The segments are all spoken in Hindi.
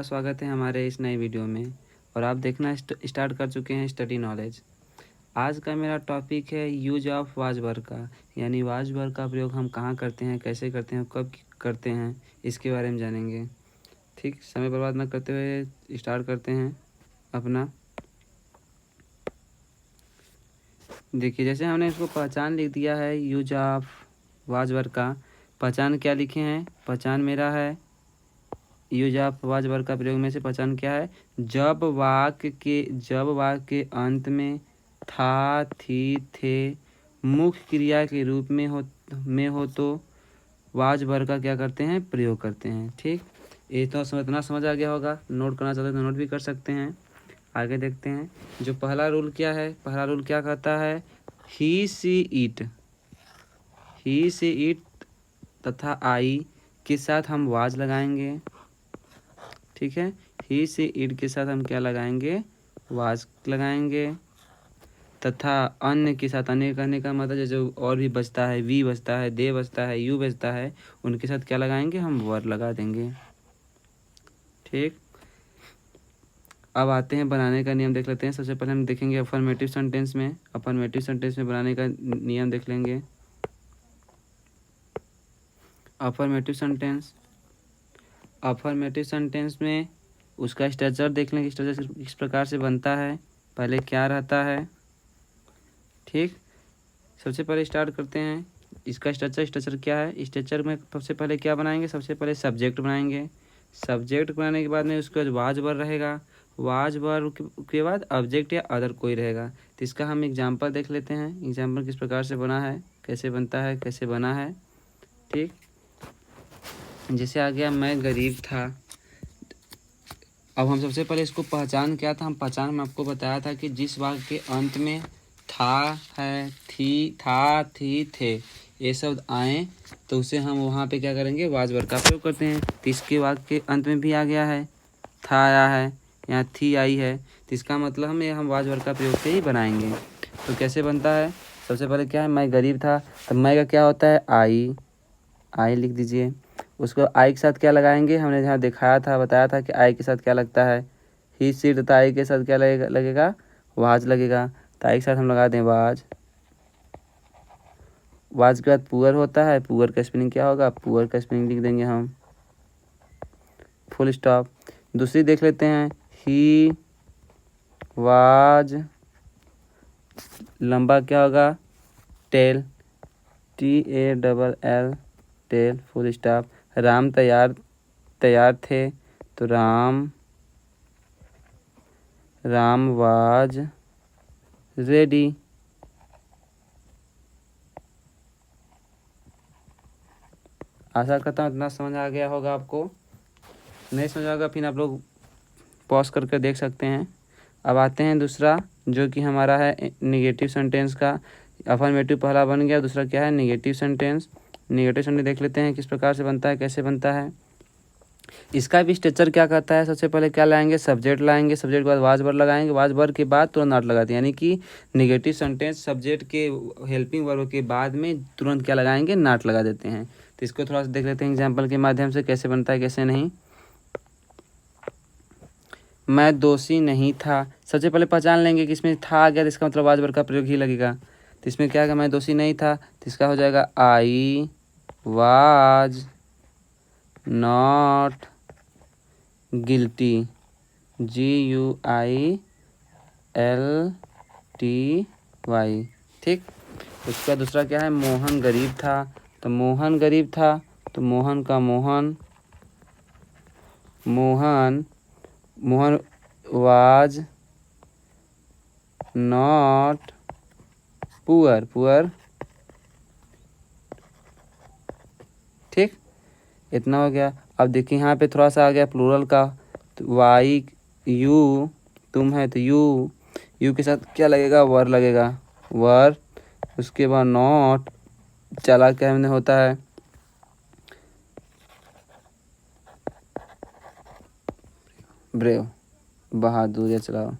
स्वागत है हमारे इस नए वीडियो में। और आप देखना स्टार्ट कर चुके हैं स्टडी नॉलेज। आज का मेरा टॉपिक है यूज ऑफ वाज वर्ड का, यानी वाज वर्ड का प्रयोग हम कहाँ करते हैं, कैसे करते हैं, कब करते हैं, इसके बारे में जानेंगे। ठीक, समय बर्बाद न करते हुए स्टार्ट करते हैं अपना। देखिए, जैसे हमने इसको पहचान लिख दिया है यूज ऑफ वाज वर्ड का। पहचान क्या लिखे हैं? पहचान मेरा है यूज ऑफ वाज वर्ड का प्रयोग में से पहचान क्या है? जब वाक्य के अंत में था, थी, थे मुख्य क्रिया के रूप में हो तो वाज वर्ड का क्या करते हैं? प्रयोग करते हैं। ठीक, ये तो इतना समझ आ गया होगा। नोट करना चाहते तो नोट भी कर सकते हैं। आगे देखते हैं। जो पहला रूल क्या है? पहला रूल क्या कहता है? ही सी इट तथा आई के साथ हम वाज लगाएंगे। ठीक है, ही से इट के साथ हम क्या लगाएंगे? वाज लगाएंगे। तथा अन्य के साथ, अन्य कहने का मतलब जो और भी बचता है, वी बचता है, दे बचता है, यू बचता है, उनके साथ क्या लगाएंगे? हम वर लगा देंगे। ठीक, अब आते हैं बनाने का नियम देख लेते हैं। सबसे पहले हम देखेंगे अफर्मेटिव सेंटेंस में। अफर्मेटिव सेंटेंस में बनाने का नियम देख लेंगे। अफर्मेटिव सेंटेंस में उसका स्ट्रक्चर देख लेंगे। स्ट्रक्चर किस प्रकार से बनता है, पहले क्या रहता है। ठीक, सबसे पहले स्टार्ट करते हैं। इसका स्ट्रक्चर क्या है? स्ट्रक्चर में सबसे पहले क्या बनाएंगे? सबसे पहले सब्जेक्ट बनाएंगे। सब्जेक्ट बनाने के बाद में उसके बाद वाज वर्ड रहेगा। वाज वर्ड के बाद ऑब्जेक्ट या अदर कोई रहेगा। तो इसका हम एग्जांपल देख लेते हैं। एग्जांपल किस प्रकार से बना है, कैसे बनता है, कैसे बना है। ठीक, जैसे आ गया मैं गरीब था। अब हम सबसे पहले इसको पहचान क्या था? हम पहचान में आपको बताया था कि जिस वाक्य के अंत में था है, थी, था, थी, थे ये शब्द आए तो उसे हम वहाँ पे क्या करेंगे? वाज वर्ड का प्रयोग करते हैं। तो इसके वाक्य के अंत में भी आ गया है, था आया है, यहाँ थी आई है, तो इसका मतलब हम वाज वर्ड का प्रयोग से ही बनाएंगे। तो कैसे बनता है? सबसे पहले क्या है? मैं गरीब था, तो मैं का क्या होता है? आई लिख दीजिए। उसको आई के साथ क्या लगाएंगे? हमने जहाँ दिखाया था, बताया था कि आई के साथ क्या लगता है? ही सीट तथा आई के साथ क्या लगेगा? वाज लगेगा। तो आई के साथ हम लगा दें वाज। वाज के बाद पुअर होता है। पुअर का स्पेलिंग क्या होगा? पुअर का स्पेलिंग लिख देंगे हम, फुल स्टॉप। दूसरी देख लेते हैं। ही वाज, लंबा क्या होगा? Tall, TALL, tall, full stop. Ram तैयार थे, तो राम वाज रेडी। आशा करता हूँ इतना समझ आ गया होगा आपको। नहीं समझ आएगा फिर आप लोग पॉज करके देख सकते हैं। अब आते हैं दूसरा, जो कि हमारा है निगेटिव सेंटेंस का। अफर्मेटिव पहला बन गया, दूसरा क्या है? Negative sentence. निगेटिव सेंटेंस देख लेते हैं किस प्रकार से बनता है, कैसे बनता है। इसका भी स्ट्रक्चर क्या कहता है? सबसे पहले क्या लाएंगे? सब्जेक्ट लाएंगे। सब्जेक्ट के बाद वाज वर्ड लगाएंगे। वाज वर्ड के बाद तुरंत नॉट लगाते हैं, यानी कि निगेटिव सेंटेंस सब्जेक्ट के हेल्पिंग वर्ब के बाद में तुरंत क्या लगाएंगे? नॉट लगा देते हैं। तो इसको थोड़ा सा देख लेते हैं एग्जाम्पल के माध्यम से, कैसे बनता है कैसे नहीं। मैं दोषी नहीं था। सबसे पहले पहचान लेंगे कि इसमें था आ गया, तो इसका मतलब वाज वर्ड का प्रयोग ही लगेगा। तो इसमें क्या है? मैं दोषी नहीं था, तो इसका हो जाएगा I was not guilty, GUILTY। ठीक, उसका दूसरा क्या है? मोहन गरीब था। तो मोहन गरीब था, तो मोहन का मोहन वाज नॉट पुअर। ठीक, इतना हो गया। अब देखिए यहाँ पे थोड़ा सा आ गया प्लूरल का। तो वाई यू, तुम है, तो यू के साथ क्या लगेगा? वर लगेगा, वर। उसके बाद नॉट, चला क्या हमने होता है? ब्रेव, बहादुर या चलाओ।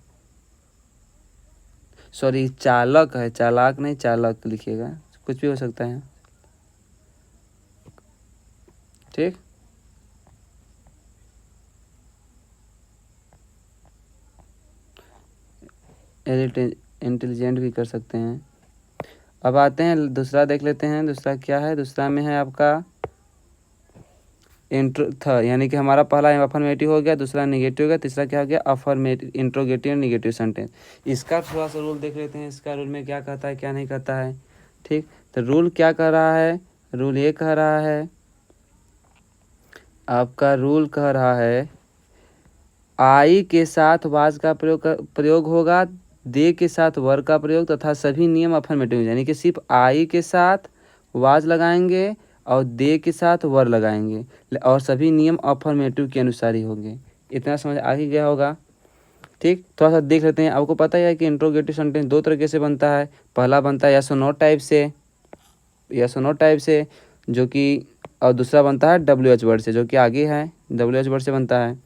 सॉरी, चालक है, चालाक नहीं, चालक लिखिएगा, कुछ भी हो सकता है। ठीक, इंटेलिजेंट भी कर सकते हैं। अब आते हैं दूसरा देख लेते हैं। दूसरा क्या है? दूसरा में है आपका यानी कि हमारा पहला अफर्मेटिव हो गया, दूसरा निगेटिव हो गया, तीसरा क्या हो गया? Affirmative, interrogative negative sentence. इसका थोड़ा सा रूल देख लेते हैं। इसका रूल में क्या कहता है क्या नहीं कहता है। ठीक, तो रूल क्या कह रहा है? रूल ये कह रहा है, आपका रूल कह रहा है आई के साथ वाज का प्रयोग होगा, दे के साथ वर का प्रयोग तथा सभी नियम अफर्मेटिव, यानी कि सिर्फ आई के साथ वाज लगाएंगे और दे के साथ वर लगाएंगे और सभी नियम अफर्मेटिव के अनुसार ही होंगे। इतना समझ आ ही गया होगा। ठीक, थोड़ा सा देख लेते हैं। आपको पता ही है कि इंट्रोगेटिव सेंटेंस दो तरीके से बनता है। पहला बनता है यस और नो टाइप से, यस और नो टाइप से, जो कि, और दूसरा बनता है WH वर्ड से, जो कि आगे है, WH वर्ड से बनता है।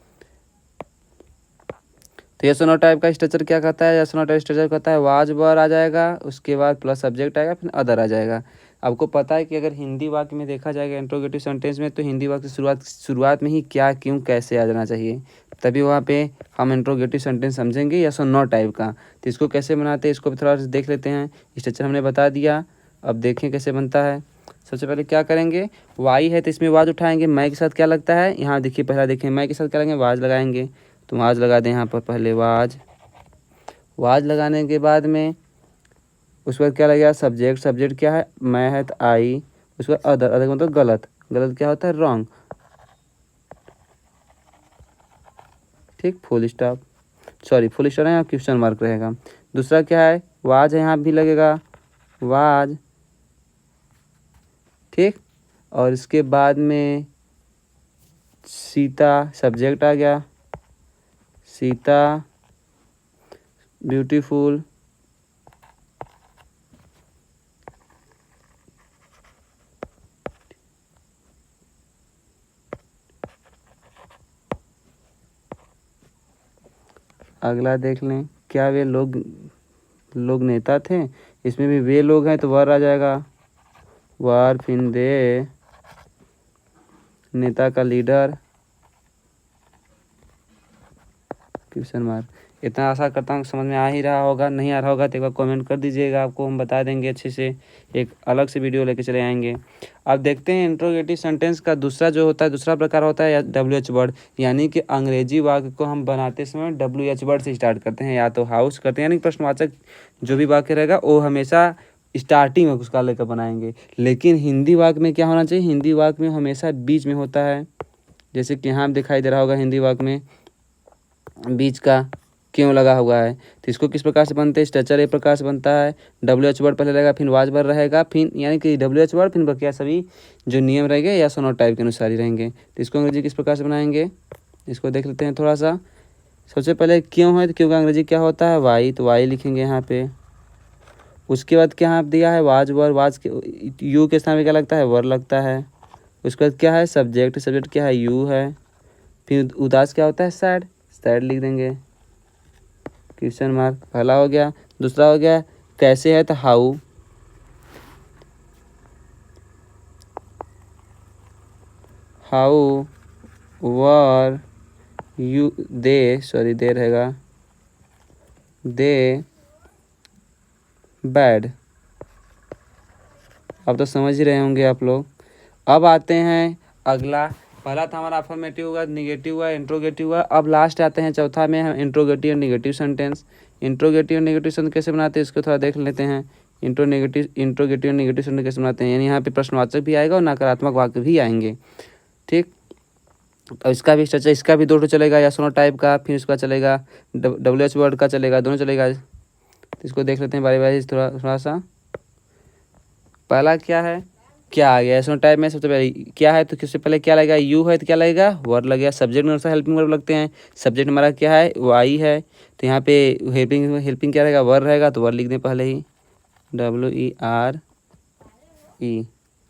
तो यस और नो टाइप का स्ट्रक्चर क्या कहता है? यस और नो टाइप स्ट्रक्चर कहता है वाज वर आ जाएगा, उसके बाद प्लस सब्जेक्ट आएगा, फिर अदर आ जाएगा। आपको पता है कि अगर हिंदी वाक्य में देखा जाएगा इंट्रोगेटिव सेंटेंस में, तो हिंदी वाक्य शुरुआत में ही क्या, क्यों, कैसे आ जाना चाहिए, तभी वहाँ पे हम इंट्रोगेटिव सेंटेंस समझेंगे यस और नो टाइप का। तो इसको कैसे बनाते हैं, इसको भी थोड़ा सा देख लेते हैं। स्ट्रक्चर हमने बता दिया, अब देखें कैसे बनता है। सबसे पहले क्या करेंगे? वाई है तो इसमें वाज उठाएंगे। मैं के साथ क्या लगता है? यहाँ देखिए, पहला देखिए, मैं के साथ क्या लगेंगे? वाज लगाएंगे। तो वाज लगा दें यहाँ पर पहले, वाज। वाज लगाने के बाद में उसके बाद क्या लगेगा? सब्जेक्ट। सब्जेक्ट क्या है? मैं है तो आई। उसके बाद अदर। अदर मतलब गलत। गलत क्या होता है? रॉन्ग। ठीक, full stop, sorry full stop है, यहाँ क्वेश्चन मार्क रहेगा। दूसरा क्या है? वाज है, यहाँ भी लगेगा वाज। ठीक, और इसके बाद में सीता, सब्जेक्ट आ गया, सीता ब्यूटीफुल। अगला देख लें, क्या वे लोग नेता थे? इसमें भी वे लोग हैं तो वर आ जाएगा, वर। फिर दे, नेता का लीडर, क्वेश्चन मार्क। इतना आशा करता हूँ समझ में आ ही रहा होगा। नहीं आ रहा होगा तो एक बार कमेंट कर दीजिएगा, आपको हम बता देंगे अच्छे से। एक अलग से वीडियो लेके चले आएंगे। अब देखते हैं इंट्रोगेटिव सेंटेंस का दूसरा जो होता है, दूसरा प्रकार होता है WH वर्ड, यानी कि अंग्रेजी वाक्य को हम बनाते समय WH वर्ड से स्टार्ट करते हैं, या तो हाउस करते हैं, यानी प्रश्नवाचक जो भी वाक्य रहेगा वो हमेशा स्टार्टिंग में उसका लेकर बनाएंगे। लेकिन हिंदी वाक्य में क्या होना चाहिए? हिंदी वाक्य में हमेशा बीच में होता है। जैसे कि यहाँ दिखाई दे रहा होगा, हिंदी वाक्य में बीच का क्यों लगा हुआ है। तो इसको किस प्रकार से बनते हैं? स्ट्रक्चर एक प्रकार से बनता है। WH वर्ड पहले रहेगा, फिर वाज वर्ड रहेगा, फिर यानी कि WH वर्ड, फिर क्या सभी जो नियम रहेंगे या सोनो टाइप के अनुसार ही रहेंगे। तो इसको अंग्रेजी किस प्रकार से बनाएंगे, इसको देख लेते हैं थोड़ा सा। सबसे पहले क्यों है, तो क्यों का अंग्रेजी क्या होता है? वाई। तो वाई लिखेंगे यहाँ पे। उसके बाद क्या यहाँ दिया है? Was were. वाज के यू के स्थान में क्या लगता है? वर लगता है। उसके बाद क्या है? सब्जेक्ट। सब्जेक्ट क्या है? यू है। फिर उदास क्या होता है? सैड। सैड लिख देंगे, क्वेश्चन मार्क। पहला हो गया। दूसरा हो गया कैसे है, तो how. How were you, they, sorry दे रहेगा, दे बैड। अब तो समझ ही रहे होंगे आप लोग। अब आते हैं अगला। पहला था हमारा अफर्मेटिव हुआ, निगेटिव हुआ, इंट्रोगेटिव हुआ। अब लास्ट आते हैं चौथा में, हम इंट्रोगेटिव और निगेटिव सेंटेंस। इंट्रोगेटिव और निगेटिव सेंटेंस कैसे बनाते हैं इसको थोड़ा देख लेते हैं। इंट्रोगेटिव और निगेटिव सेंटेंस कैसे बनाते हैं, यानी यहाँ पे प्रश्नवाचक भी आएगा और नकारात्मक वाक्य भी आएंगे। ठीक, तो इसका भी स्ट्रक्चर, इसका भी दो ठो चलेगा, या सोनो टाइप का, फिर उसका चलेगा WH वर्ड का चलेगा, दोनों चलेगा। तो इसको देख लेते हैं बारी बारी थोड़ा थोड़ा सा। पहला क्या है, क्या आ गया इसमें टाइप में? सबसे पहले क्या है, तो सबसे पहले क्या लगेगा? यू है तो क्या लगेगा? वर्ड लगेगा। सब्जेक्ट में हेल्पिंग वर्ब लगते हैं। सब्जेक्ट हमारा क्या है? वाई है, तो यहाँ पे हेल्पिंग क्या रहेगा? वर्ड रहेगा, तो वर्ड लिख दें पहले ही, WERE।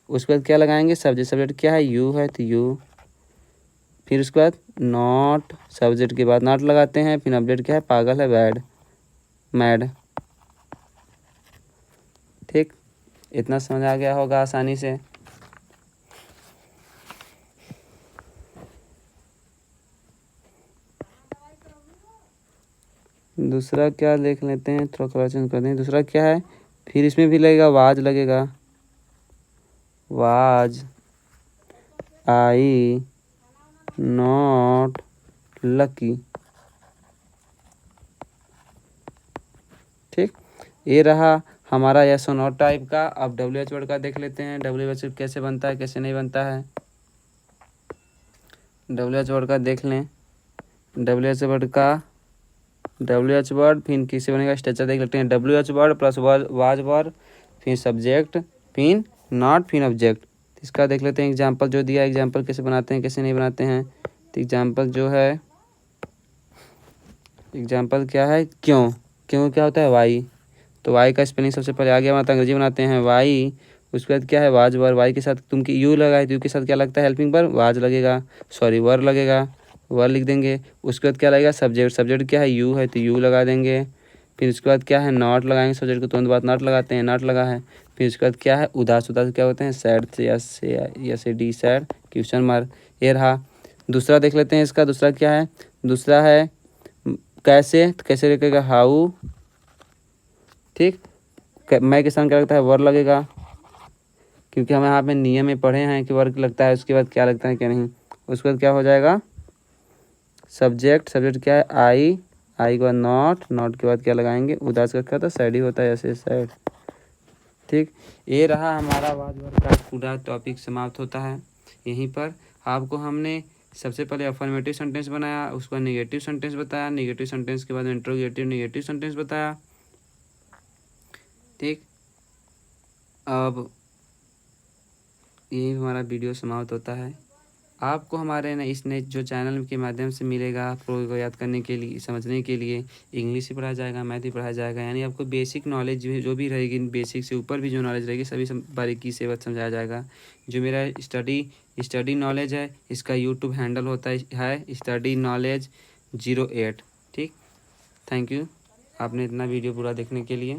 उसके बाद क्या लगाएंगे? सब्जेक्ट। सब्जेक्ट क्या है? यू है, तो यू। फिर उसके बाद नॉट, सब्जेक्ट के बाद नॉट लगाते हैं। फिर ऑब्जेक्ट क्या है? पागल है, बैड, मैड। ठीक, इतना समझ आ गया होगा आसानी से। दूसरा क्या देख लेते हैं, थोड़ा कलर चेंज कर दें। दूसरा क्या है, फिर इसमें भी लगेगा वाज, लगेगा वाज आई नॉट लकी। ठीक, ये रहा हमारा यस और नॉट टाइप का। अब WH वर्ड का देख लेते हैं, WH कैसे बनता है कैसे नहीं बनता है। WH वर्ड का देख लें, WH वर्ड फिर किससे बनेगा, स्ट्रक्चर देख लेते हैं। WH word plus was word, फिर सब्जेक्ट, फिर नॉट, फिर ऑब्जेक्ट। इसका देख लेते हैं एग्जाम्पल जो दिया, एग्जाम्पल कैसे बनाते हैं कैसे नहीं बनाते हैं। तो एग्जाम्पल जो है, एग्जाम्पल क्या है, क्यों, क्यों क्या होता है, वाई। तो वाई का स्पेलिंग सबसे पहले आ गया हमारा, अंग्रेजी बनाते हैं वाई। उसके बाद क्या है, वाज वर, वाई के साथ तुम की यू लगाए तो यू के साथ क्या लगता है, हेल्पिंग वर्ब, वाज लगेगा, सॉरी वर लगेगा, वर लिख देंगे। उसके बाद क्या लगेगा, सब्जेक्ट, सब्जेक्ट क्या है, यू है तो यू लगा देंगे। फिर उसके बाद क्या है, नॉट लगाएंगे, सब्जेक्ट को तुरंत बाद नॉट लगाते हैं, नॉट लगा है। फिर उसके बाद क्या है, उदास, उदास क्या होते हैं, सैड से या डी सैड, क्वेश्चन मार्क। ये रहा। दूसरा देख लेते हैं इसका, दूसरा क्या है, दूसरा है कैसे, तो कैसे लिखेगा, हाउ। ठीक, मैं के साथ क्या लगता है, वर लगेगा, क्योंकि हम यहाँ पे नियम में पढ़े हैं कि वर्ग लगता है। उसके बाद क्या लगता है क्या नहीं। उसके बाद क्या हो जाएगा, सब्जेक्ट, सब्जेक्ट क्या है, आई, आई के बाद नॉट, नॉट के बाद क्या लगाएंगे, उदास का क्या होता है, सैड ही होता है, ऐसे सैड। ठीक, ये रहा हमारा वाद वर्ग का पूरा टॉपिक समाप्त होता है यहीं पर। आपको हमने सबसे पहले अफर्मेटिव सेंटेंस बनाया, उसके बाद नेगेटिव सेंटेंस बताया, नेगेटिव सेंटेंस के बाद इंट्रोगेटिव नेगेटिव सेंटेंस बताया। ठीक, अब यही हमारा वीडियो समाप्त होता है। आपको हमारे ना इस नए जो चैनल के माध्यम से मिलेगा, आपको याद करने के लिए, समझने के लिए इंग्लिश भी पढ़ाया जाएगा, मैथ भी पढ़ाया जाएगा, यानी आपको बेसिक नॉलेज जो भी रहेगी, बेसिक से ऊपर भी जो नॉलेज रहेगी सभी बारीकी से समझाया जाएगा। जो मेरा स्टडी नॉलेज है, इसका यूट्यूब हैंडल होता है स्टडी नॉलेज 08। ठीक, थैंक यू आपने इतना वीडियो पूरा देखने के लिए।